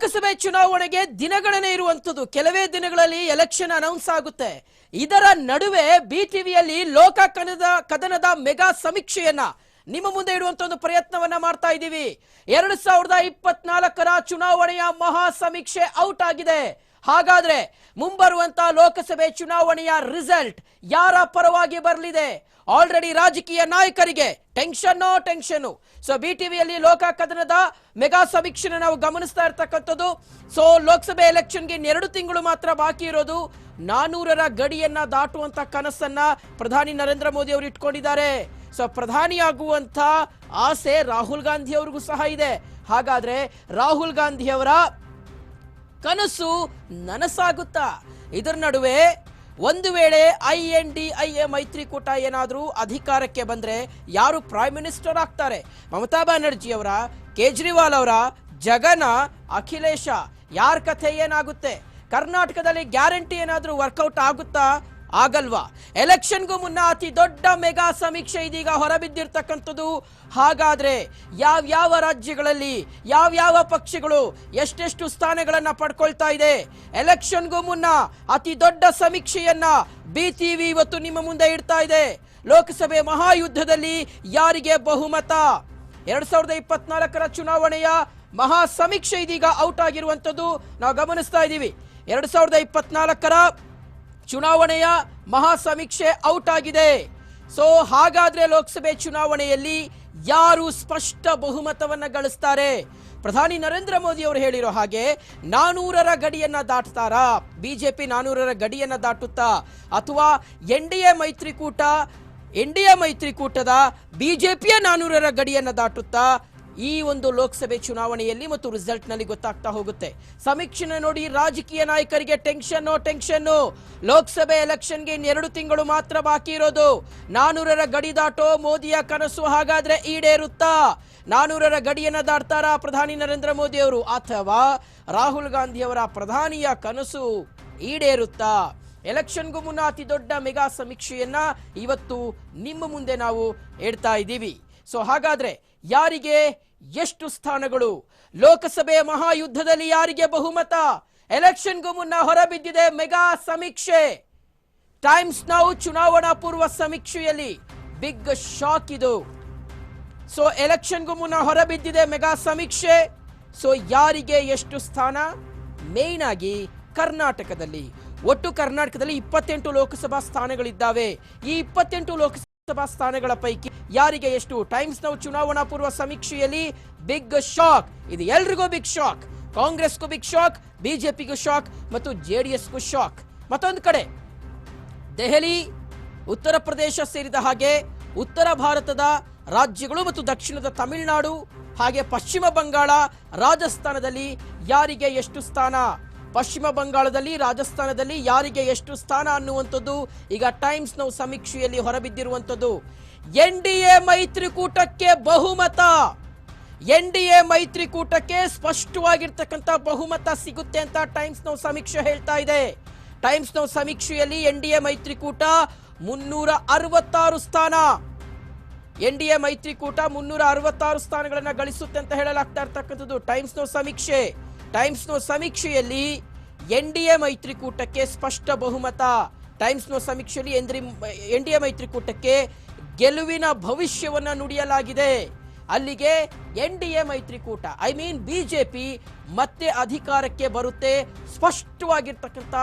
ಲೋಕಸಭೆ ಚುನಾವಣೆಗೆ ದಿನಗಣನೆ ಇರುವಂತದ್ದು. ಕೆಲವೇ ದಿನಗಳಲ್ಲಿ ಎಲೆಕ್ಷನ್ ಅನೌನ್ಸ್ ಆಗುತ್ತೆ. ಇದರ ನಡುವೆ ಬಿಟಿವಿಯಲ್ಲಿ ಲೋಕ ಕದನದ ಮೆಗಾ ಸಮೀಕ್ಷೆಯನ್ನ ನಿಮ್ಮ ಮುಂದೆ ಇಡುವಂತ ಒಂದು ಪ್ರಯತ್ನವನ್ನ ಮಾಡ್ತಾ ಇದ್ದೀವಿ. 2024ರ ಚುನಾವಣೆಯ ಮಹಾ ಸಮೀಕ್ಷೆ ಔಟ್ ಆಗಿದೆ. ಹಾಗಾದ್ರೆ ಮುಂಬರುವಂತ ಲೋಕಸಭೆ ಚುನಾವಣೆಯ ರಿಸಲ್ಟ್ ಯಾರ ಪರವಾಗಿ ಬರಲಿದೆ? ಆಲ್ರೆಡಿ ರಾಜಕೀಯ ನಾಯಕರಿಗೆ ಟೆನ್ಷನ್. ಸೊ ಬಿಟಿವಿಯಲ್ಲಿ ಲೋಕ ಕದನದ ಮೆಗಾ ಸಮೀಕ್ಷೆನ ನಾವು ಗಮನಿಸ್ತಾ ಇರ್ತಕ್ಕಂಥದ್ದು. ಸೊ ಲೋಕಸಭೆ ಎಲೆಕ್ಷನ್ಗೆ 2 ತಿಂಗಳು ಮಾತ್ರ ಬಾಕಿ ಇರೋದು. 400ರ ಗಡಿಯನ್ನ ದಾಟುವಂತ ಕನಸನ್ನ ಪ್ರಧಾನಿ ನರೇಂದ್ರ ಮೋದಿ ಅವರು ಇಟ್ಕೊಂಡಿದ್ದಾರೆ. ಸೊ ಪ್ರಧಾನಿಯಾಗುವಂತ ಆಸೆ ರಾಹುಲ್ ಗಾಂಧಿ ಅವರಿಗೂ ಸಹ ಇದೆ. ಹಾಗಾದ್ರೆ ರಾಹುಲ್ ಗಾಂಧಿ ಅವರ ಕನಸು ನನಸಾಗುತ್ತಾ? ಇದರ ನಡುವೆ ಒಂದು ವೇಳೆ INDIA ಮೈತ್ರಿಕೂಟ ಏನಾದರೂ ಅಧಿಕಾರಕ್ಕೆ ಬಂದ್ರೆ ಯಾರು ಪ್ರೈಮ್ ಮಿನಿಸ್ಟರ್ ಆಗ್ತಾರೆ? ಮಮತಾ ಬ್ಯಾನರ್ಜಿ ಅವರ, ಕೇಜ್ರಿವಾಲ್ ಅವರ, ಜಗನ, ಅಖಿಲೇಶ? ಯಾರ ಕಥೆ ಏನಾಗುತ್ತೆ? ಕರ್ನಾಟಕದಲ್ಲಿ ಗ್ಯಾರಂಟಿ ಏನಾದರೂ ವರ್ಕೌಟ್ ಆಗುತ್ತಾ? ಆಗಲ್ವಾ? ಎಲೆಕ್ಷನ್ಗೂ ಮುನ್ನ ಅತಿ ದೊಡ್ಡ ಮೆಗಾ ಸಮೀಕ್ಷೆ ಇದೀಗ ಹೊರಬಿದ್ದಿರ್ತಕ್ಕಂಥದ್ದು. ಹಾಗಾದ್ರೆ ಯಾವ್ಯಾವ ರಾಜ್ಯಗಳಲ್ಲಿ ಯಾವ್ಯಾವ ಪಕ್ಷಗಳು ಎಷ್ಟೆಷ್ಟು ಸ್ಥಾನಗಳನ್ನ ಪಡ್ಕೊಳ್ತಾ ಇದೆ? ಎಲೆಕ್ಷನ್ಗೂ ಮುನ್ನ ಅತಿ ದೊಡ್ಡ ಸಮೀಕ್ಷೆಯನ್ನ ಬಿಟಿವಿ ಇವತ್ತು ನಿಮ್ಮ ಮುಂದೆ ಇಡ್ತಾ ಇದೆ. ಲೋಕಸಭೆ ಮಹಾಯುದ್ಧದಲ್ಲಿ ಯಾರಿಗೆ ಬಹುಮತ? 2024ರ ಚುನಾವಣೆಯ ಮಹಾ ಸಮೀಕ್ಷೆ ಇದೀಗ ಔಟ್ ಆಗಿರುವಂತದ್ದು ನಾವು ಗಮನಿಸ್ತಾ ಇದ್ದೀವಿ. 2024ರ ಚುನಾವಣೆಯ ಮಹಾ ಸಮೀಕ್ಷೆ ಔಟ್ ಆಗಿದೆ. ಸೊ ಹಾಗಾದ್ರೆ ಲೋಕಸಭೆ ಚುನಾವಣೆಯಲ್ಲಿ ಯಾರು ಸ್ಪಷ್ಟ ಬಹುಮತವನ್ನ ಗಳಿಸ್ತಾರೆ? ಪ್ರಧಾನಿ ನರೇಂದ್ರ ಮೋದಿ ಅವರು ಹೇಳಿರೋ ಹಾಗೆ 400ರ ಗಡಿಯನ್ನ ದಾಟ್ತಾರಾ? ಬಿಜೆಪಿ 400ರ ಗಡಿಯನ್ನ ದಾಟುತ್ತಾ? ಅಥವಾ NDA ಮೈತ್ರಿಕೂಟದ ಬಿಜೆಪಿಯ 400ರ ಗಡಿಯನ್ನ ದಾಟುತ್ತಾ? ಈ ಒಂದು ಲೋಕಸಭೆ ಚುನಾವಣೆಯಲ್ಲಿ ಮತ್ತು ರಿಸಲ್ಟ್ ನಲ್ಲಿ ಗೊತ್ತಾಗ್ತಾ ಹೋಗುತ್ತೆ. ಸಮೀಕ್ಷೆ ನೋಡಿ ರಾಜಕೀಯ ನಾಯಕರಿಗೆ ಟೆನ್ಷನ್. ಲೋಕಸಭೆ ಎಲೆಕ್ಷನ್ಗೆ 2 ತಿಂಗಳು ಮಾತ್ರ ಬಾಕಿ ಇರೋದು. 400ರ ಗಡಿ ದಾಟೋ ಮೋದಿಯ ಕನಸು ಹಾಗಾದ್ರೆ ಈಡೇರುತ್ತಾ? 400ರ ಗಡಿಯನ್ನ ದಾಟ್ತಾರಾ ಪ್ರಧಾನಿ ನರೇಂದ್ರ ಮೋದಿ ಅವರು? ಅಥವಾ ರಾಹುಲ್ ಗಾಂಧಿ ಅವರ ಪ್ರಧಾನಿಯ ಕನಸು ಈಡೇರುತ್ತಾ? ಎಲೆಕ್ಷನ್ಗೂ ಮುನ್ನ ಅತಿ ದೊಡ್ಡ ಮೆಗಾ ಸಮೀಕ್ಷೆಯನ್ನ ಇವತ್ತು ನಿಮ್ಮ ಮುಂದೆ ನಾವು ಇಡ್ತಾ ಇದ್ದೀವಿ. ಸೊ ಹಾಗಾದ್ರೆ ಯಾರಿಗೆ ಎಷ್ಟು ಸ್ಥಾನಗಳು? ಲೋಕಸಭೆ ಮಹಾಯುದ್ಧದಲ್ಲಿ ಯಾರಿಗೆ ಬಹುಮತ? ಎಲೆಕ್ಷನ್ಗೂ ಮುನ್ನ ಹೊರಬಿದ್ದಿದೆ ಮೆಗಾ ಸಮೀಕ್ಷೆ. ಟೈಮ್ಸ್ ನೌ ಚುನಾವಣಾ ಪೂರ್ವ ಸಮೀಕ್ಷೆಯಲ್ಲಿ ಬಿಗ್ ಶಾಕ್ ಇದು. ಸೊ ಎಲೆಕ್ಷನ್ಗೂ ಮುನ್ನ ಹೊರಬಿದ್ದಿದೆ ಮೆಗಾ ಸಮೀಕ್ಷೆ. ಸೊ ಯಾರಿಗೆ ಎಷ್ಟು ಸ್ಥಾನ? ಮೇನ್ ಆಗಿ ಕರ್ನಾಟಕದಲ್ಲಿ, ಒಟ್ಟು ಕರ್ನಾಟಕದಲ್ಲಿ 28 ಲೋಕಸಭಾ ಸ್ಥಾನಗಳಿದ್ದಾವೆ. ಈ 28 ಲೋಕಸಭಾ ಸ್ಥಾನಗಳ ಪೈಕಿ ಯಾರಿಗೆ ಎಷ್ಟು? ಟೈಮ್ಸ್ ನೌ ಚುನಾವಣಾ ಪೂರ್ವ ಸಮೀಕ್ಷೆಯಲ್ಲಿ ಬಿಗ್ ಶಾಕ್. ಇದು ಎಲ್ರಿಗೂ ಬಿಗ್ ಶಾಕ್. ಕಾಂಗ್ರೆಸ್ಗೂ ಬಿಗ್ ಶಾಕ್, ಬಿಜೆಪಿಗೂ ಶಾಕ್ ಮತ್ತು JDSಗೂ ಶಾಕ್. ಮತ್ತೊಂದು ಕಡೆ ದೆಹಲಿ, ಉತ್ತರ ಪ್ರದೇಶ ಸೇರಿದ ಹಾಗೆ ಉತ್ತರ ಭಾರತದ ರಾಜ್ಯಗಳು ಮತ್ತು ದಕ್ಷಿಣದ ತಮಿಳುನಾಡು ಹಾಗೆ ಪಶ್ಚಿಮ ಬಂಗಾಳ, ರಾಜಸ್ಥಾನದಲ್ಲಿ ಯಾರಿಗೆ ಎಷ್ಟು ಸ್ಥಾನ? ಪಶ್ಚಿಮ ಬಂಗಾಳದಲ್ಲಿ, ರಾಜಸ್ಥಾನದಲ್ಲಿ ಯಾರಿಗೆ ಎಷ್ಟು ಸ್ಥಾನ ಅನ್ನುವಂಥದ್ದು ಈಗ ಟೈಮ್ಸ್ ನೌ ಸಮೀಕ್ಷೆಯಲ್ಲಿ ಹೊರಬಿದ್ದಿರುವಂಥದ್ದು. NDA ಮೈತ್ರಿಕೂಟಕ್ಕೆ ಬಹುಮತ. NDA ಮೈತ್ರಿಕೂಟಕ್ಕೆ ಸ್ಪಷ್ಟವಾಗಿರ್ತಕ್ಕಂಥ ಬಹುಮತ ಸಿಗುತ್ತೆ ಅಂತ ಟೈಮ್ಸ್ ನೌ ಸಮೀಕ್ಷೆ ಹೇಳ್ತಾ ಇದೆ. ಟೈಮ್ಸ್ ನೌ ಸಮೀಕ್ಷೆಯಲ್ಲಿ NDA ಮೈತ್ರಿಕೂಟ 366 ಸ್ಥಾನ. NDA ಮೈತ್ರಿಕೂಟ 366 ಸ್ಥಾನಗಳನ್ನ ಗಳಿಸುತ್ತೆ ಅಂತ ಹೇಳಲಾಗ್ತಾ ಇರ್ತಕ್ಕಂಥದ್ದು ಟೈಮ್ಸ್ ನೌ ಸಮೀಕ್ಷೆ. ಟೈಮ್ಸ್ ನೌ ಸಮೀಕ್ಷೆಯಲ್ಲಿ NDA ಮೈತ್ರಿಕೂಟಕ್ಕೆ ಸ್ಪಷ್ಟ ಬಹುಮತ. ಟೈಮ್ಸ್ ನೌ ಸಮೀಕ್ಷೆಯಲ್ಲಿ NDA ಮೈತ್ರಿಕೂಟಕ್ಕೆ ಗೆಲುವಿನ ಭವಿಷ್ಯವನ್ನ ನುಡಿಯಲಾಗಿದೆ. ಅಲ್ಲಿಗೆ NDA ಮೈತ್ರಿಕೂಟ ಬಿಜೆಪಿ ಮತ್ತೆ ಅಧಿಕಾರಕ್ಕೆ ಬರುತ್ತೆ, ಸ್ಪಷ್ಟವಾಗಿರ್ತಕ್ಕಂಥ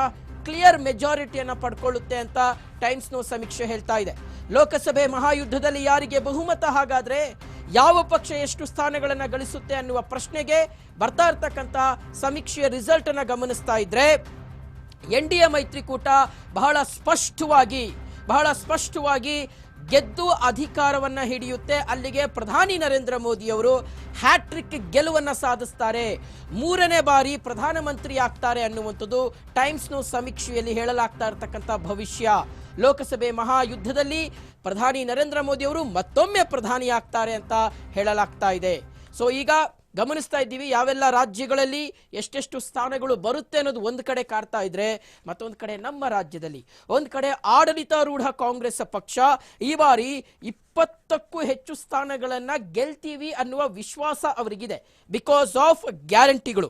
ಕ್ಲಿಯರ್ ಮೆಜಾರಿಟಿಯನ್ನ ಪಡ್ಕೊಳ್ಳುತ್ತೆ ಅಂತ ಟೈಮ್ಸ್ ನೌ ಸಮೀಕ್ಷೆ ಹೇಳ್ತಾ ಇದೆ. ಲೋಕಸಭೆ ಮಹಾಯುದ್ಧದಲ್ಲಿ ಯಾರಿಗೆ ಬಹುಮತ? ಹಾಗಾದ್ರೆ ಯಾವ ಪಕ್ಷ ಎಷ್ಟು ಸ್ಥಾನಗಳನ್ನ ಗಳಿಸುತ್ತೆ ಅನ್ನುವ ಪ್ರಶ್ನೆಗೆ ಬರ್ತಾ ಇರ್ತಕ್ಕಂಥ ಸಮೀಕ್ಷೆಯ ರಿಸಲ್ಟ್ ಅನ್ನ ಗಮನಿಸ್ತಾ ಇದ್ರೆ NDA ಮೈತ್ರಿಕೂಟ ಬಹಳ ಸ್ಪಷ್ಟವಾಗಿ ಗೆದ್ದು ಅಧಿಕಾರವನ್ನ ಹಿಡಿಯುತ್ತೆ. ಅಲ್ಲಿಗೆ ಪ್ರಧಾನಿ ನರೇಂದ್ರ ಮೋದಿ ಅವರು ಹ್ಯಾಟ್ರಿಕ್ ಗೆಲುವನ್ನ ಸಾಧಿಸ್ತಾರೆ, 3ನೇ ಬಾರಿ ಪ್ರಧಾನಮಂತ್ರಿ ಆಗ್ತಾರೆ ಅನ್ನುವಂಥದ್ದು ಟೈಮ್ಸ್ ನೌ ಸಮೀಕ್ಷೆಯಲ್ಲಿ ಹೇಳಲಾಗ್ತಾ ಇರತಕ್ಕಂಥ ಭವಿಷ್ಯ. ಲೋಕಸಭೆ ಮಹಾಯುದ್ಧದಲ್ಲಿ ಪ್ರಧಾನಿ ನರೇಂದ್ರ ಮೋದಿ ಅವರು ಮತ್ತೊಮ್ಮೆ ಪ್ರಧಾನಿ ಆಗ್ತಾರೆ ಅಂತ ಹೇಳಲಾಗ್ತಾ ಇದೆ. ಸೊ ಈಗ ಗಮನಿಸ್ತಾ ಇದ್ದೀವಿ ಯಾವೆಲ್ಲ ರಾಜ್ಯಗಳಲ್ಲಿ ಎಷ್ಟೆಷ್ಟು ಸ್ಥಾನಗಳು ಬರುತ್ತೆ ಅನ್ನೋದು ಒಂದು ಕಡೆ ಕಾಡ್ತಾ ಇದ್ರೆ, ಮತ್ತೊಂದು ಕಡೆ ನಮ್ಮ ರಾಜ್ಯದಲ್ಲಿ ಒಂದು ಕಡೆ ಆಡಳಿತಾರೂಢ ಕಾಂಗ್ರೆಸ್ ಪಕ್ಷ ಈ ಬಾರಿ 20ಕ್ಕೂ ಹೆಚ್ಚು ಸ್ಥಾನಗಳನ್ನ ಗೆಲ್ತೀವಿ ಅನ್ನುವ ವಿಶ್ವಾಸ ಅವರಿಗಿದೆ. Because of ಗ್ಯಾರಂಟಿಗಳು.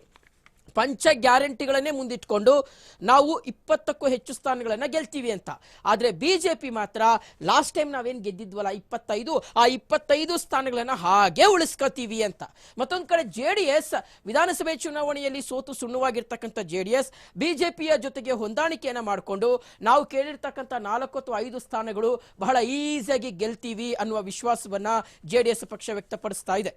ಪಂಚ ಗ್ಯಾರಂಟಿಗಳನ್ನೇ ಮುಂದಿಟ್ಕೊಂಡು ನಾವು 20ಕ್ಕೂ ಹೆಚ್ಚು ಸ್ಥಾನಗಳನ್ನ ಗೆಲ್ತೀವಿ ಅಂತ. ಆದ್ರೆ ಬಿಜೆಪಿ ಮಾತ್ರ ಲಾಸ್ಟ್ ಟೈಮ್ ನಾವೇನ್ ಗೆದ್ದಿದ್ವಲ್ಲ 25, ಆ 25 ಸ್ಥಾನಗಳನ್ನ ಹಾಗೆ ಉಳಿಸ್ಕೋತೀವಿ ಅಂತ. ಮತ್ತೊಂದ್ ಕಡೆ ಜೆಡಿಎಸ್ ವಿಧಾನಸಭೆ ಚುನಾವಣೆಯಲ್ಲಿ ಸೋತು ಸುಣ್ಣವಾಗಿರ್ತಕ್ಕಂಥ ಜೆಡಿಎಸ್ ಬಿಜೆಪಿಯ ಜೊತೆಗೆ ಹೊಂದಾಣಿಕೆಯನ್ನ ಮಾಡಿಕೊಂಡು ನಾವು ಕೇಳಿರ್ತಕ್ಕಂಥ 4 ಅಥವಾ 5 ಸ್ಥಾನಗಳು ಬಹಳ ಈಸಿಯಾಗಿ ಗೆಲ್ತೀವಿ ಅನ್ನುವ ವಿಶ್ವಾಸವನ್ನ ಜೆಡಿಎಸ್ ಪಕ್ಷ ವ್ಯಕ್ತಪಡಿಸ್ತಾ ಇದೆ.